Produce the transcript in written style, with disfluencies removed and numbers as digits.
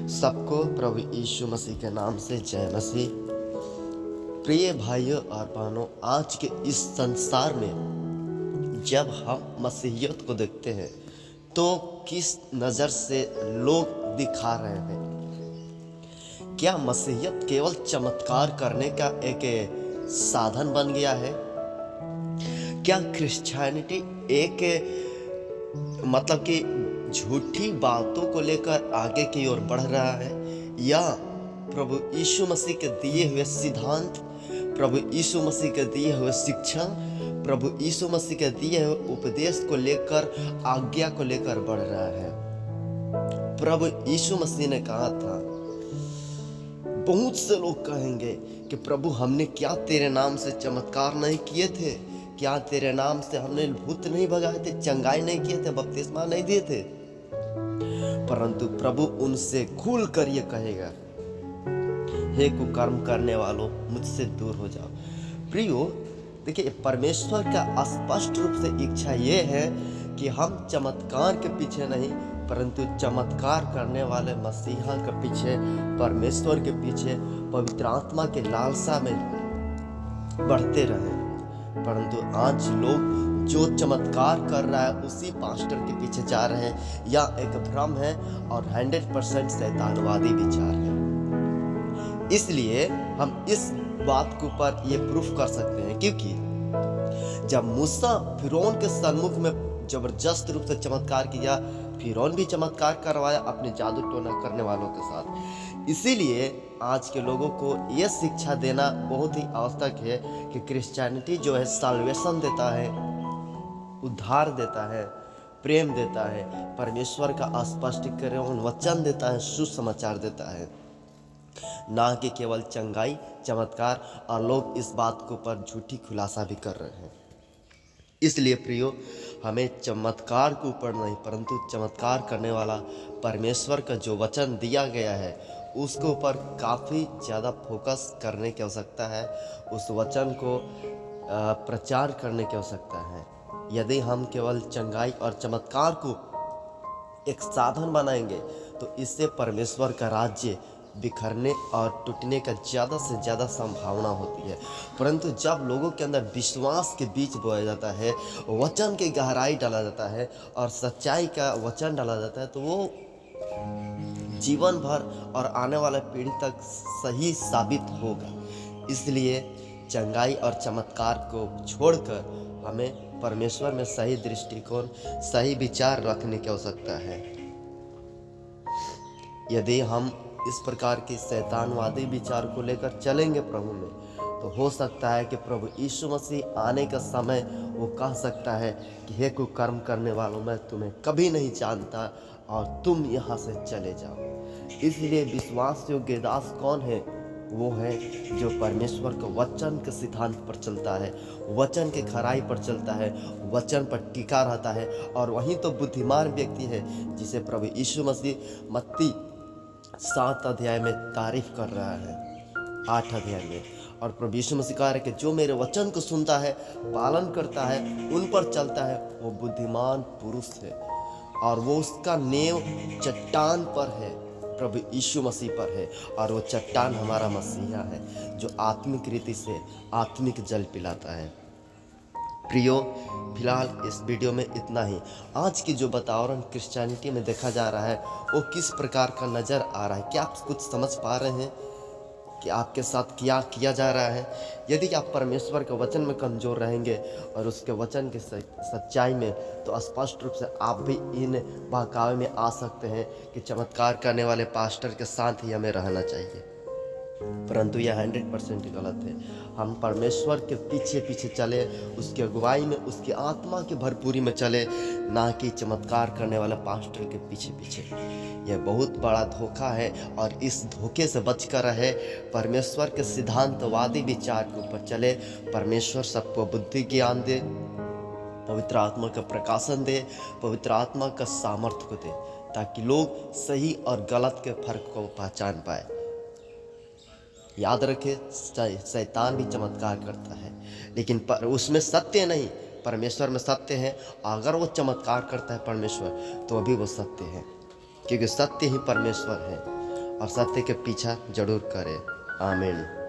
सबको प्रभु यीशु मसीह के नाम से जय मसीह। प्रिय भाइयों और बहनों, आज के इस संसार में जब हम मसीहियत को देखते हैं तो किस नज़र से लोग दिखा रहे हैं? क्या मसीहियत केवल चमत्कार करने का एक साधन बन गया है? क्या क्रिश्चियनिटी एक मतलब कि झूठी बातों को लेकर आगे की ओर बढ़ रहा है, या प्रभु यीशु मसीह के दिए हुए सिद्धांत, प्रभु यीशु मसीह के दिए हुए शिक्षा, प्रभु यीशु मसीह के दिए हुए उपदेश को लेकर, आज्ञा को लेकर बढ़ रहा है? प्रभु यीशु मसीह ने कहा था, बहुत से लोग कहेंगे कि प्रभु हमने क्या तेरे नाम से चमत्कार नहीं किए थे? क्या तेरे नाम से हमने भूत नहीं भगाए थे, चंगाई नहीं किए थे, बपतिस्मा नहीं दिए थे? परंतु प्रभु उनसे खुल कर ये कहेगा, हे कुकर्म करने वालों, मुझसे दूर हो जाओ। प्रियो, देखिए, परमेश्वर का स्पष्ट रूप से इच्छा ये है कि हम चमत्कार के पीछे नहीं, परंतु चमत्कार करने वाले मसीहा के पीछे, परमेश्वर के पीछे, पवित्र आत्मा के लालसा में बढ़ते रहें। परंतु आज लोग जो चमत्कार कर रहा है उसी पास्टर के पीछे जा रहे हैं, या एक भ्रम है और 100% शैतानवादी विचार है। इसलिए हम इस बात के ऊपर ये प्रूफ कर सकते हैं, क्योंकि जब मूसा फिरौन के सन्मुख में जबरदस्त रूप से चमत्कार किया, फिरौन भी चमत्कार करवाया अपने जादू टोना करने वालों के साथ। इसीलिए आज के लोगों को यह शिक्षा देना बहुत ही आवश्यक है कि क्रिश्चियनिटी जो है साल्वेशन देता है, उद्धार देता है, प्रेम देता है, परमेश्वर का स्पष्टीकरण वचन देता है, सुसमाचार देता है, ना कि केवल चंगाई चमत्कार। और लोग इस बात के ऊपर झूठी खुलासा भी कर रहे हैं। इसलिए प्रियो, हमें चमत्कार के ऊपर नहीं, परंतु चमत्कार करने वाला परमेश्वर का जो वचन दिया गया है उसके ऊपर काफ़ी ज़्यादा फोकस करने की आवश्यकता है। उस वचन को प्रचार करने की आवश्यकता है। यदि हम केवल चंगाई और चमत्कार को एक साधन बनाएंगे तो इससे परमेश्वर का राज्य बिखरने और टूटने का ज़्यादा से ज़्यादा संभावना होती है। परंतु जब लोगों के अंदर विश्वास के बीज बोया जाता है, वचन की गहराई डाला जाता है और सच्चाई का वचन डाला जाता है, तो वो जीवन भर और आने वाले पीढ़ी तक सही साबित होगा। इसलिए चंगाई और चमत्कार को छोड़कर हमें परमेश्वर में सही दृष्टिकोण, सही विचार रखने की आवश्यकता है। यदि हम इस प्रकार के शैतानवादी विचार को लेकर चलेंगे प्रभु में, तो हो सकता है कि प्रभु यीशु मसीह आने का समय वो कह सकता है कि हे कुकर्म करने वालों, मैं तुम्हें कभी नहीं जानता और तुम यहाँ से चले जाओ। इसलिए विश्वास योग्य दास कौन है? वो है जो परमेश्वर के वचन के सिद्धांत पर चलता है, वचन के खराई पर चलता है, वचन पर टिका रहता है। और वही तो बुद्धिमान व्यक्ति है जिसे प्रभु यीशु मसीह मत्ती 7 अध्याय में तारीफ कर रहा है, 8 अध्याय में। और प्रभु यीशु मसीह कह रहे कि जो मेरे वचन को सुनता है, पालन करता है, उन पर चलता है, वो बुद्धिमान पुरुष है। और वो उसका नेव चट्टान पर है, प्रभु यीशु मसीह पर है। और वो चट्टान हमारा मसीहा है जो आत्मिक रीति से आत्मिक जल पिलाता है। प्रियो, फिलहाल इस वीडियो में इतना ही। आज की जो वातावरण क्रिश्चियनिटी में देखा जा रहा है वो किस प्रकार का नज़र आ रहा है? क्या आप कुछ समझ पा रहे हैं कि आपके साथ क्या किया जा रहा है? यदि आप परमेश्वर के वचन में कमज़ोर रहेंगे और उसके वचन की सच्चाई में, तो स्पष्ट रूप से आप भी इन बहकावे में आ सकते हैं कि चमत्कार करने वाले पास्टर के साथ ही हमें रहना चाहिए। परंतु यह 100% गलत है। हम परमेश्वर के पीछे पीछे चले, उसकी अगुवाई में, उसकी आत्मा की भरपूरी में चले, ना कि चमत्कार करने वाला पास्टर के पीछे पीछे। यह बहुत बड़ा धोखा है और इस धोखे से बचकर रहे। परमेश्वर के सिद्धांतवादी विचार के ऊपर चले। परमेश्वर सबको बुद्धि ज्ञान दे, पवित्र आत्मा का प्रकाशन दे, पवित्र आत्मा का सामर्थ्य को दे, ताकि लोग सही और गलत के फर्क को पहचान पाए। याद रखें, शैतान भी चमत्कार करता है, लेकिन उसमें सत्य नहीं, परमेश्वर में सत्य है। अगर वो चमत्कार करता है परमेश्वर, तो अभी वो सत्य है, क्योंकि सत्य ही परमेश्वर है। और सत्य के पीछा जरूर करें। आमीन।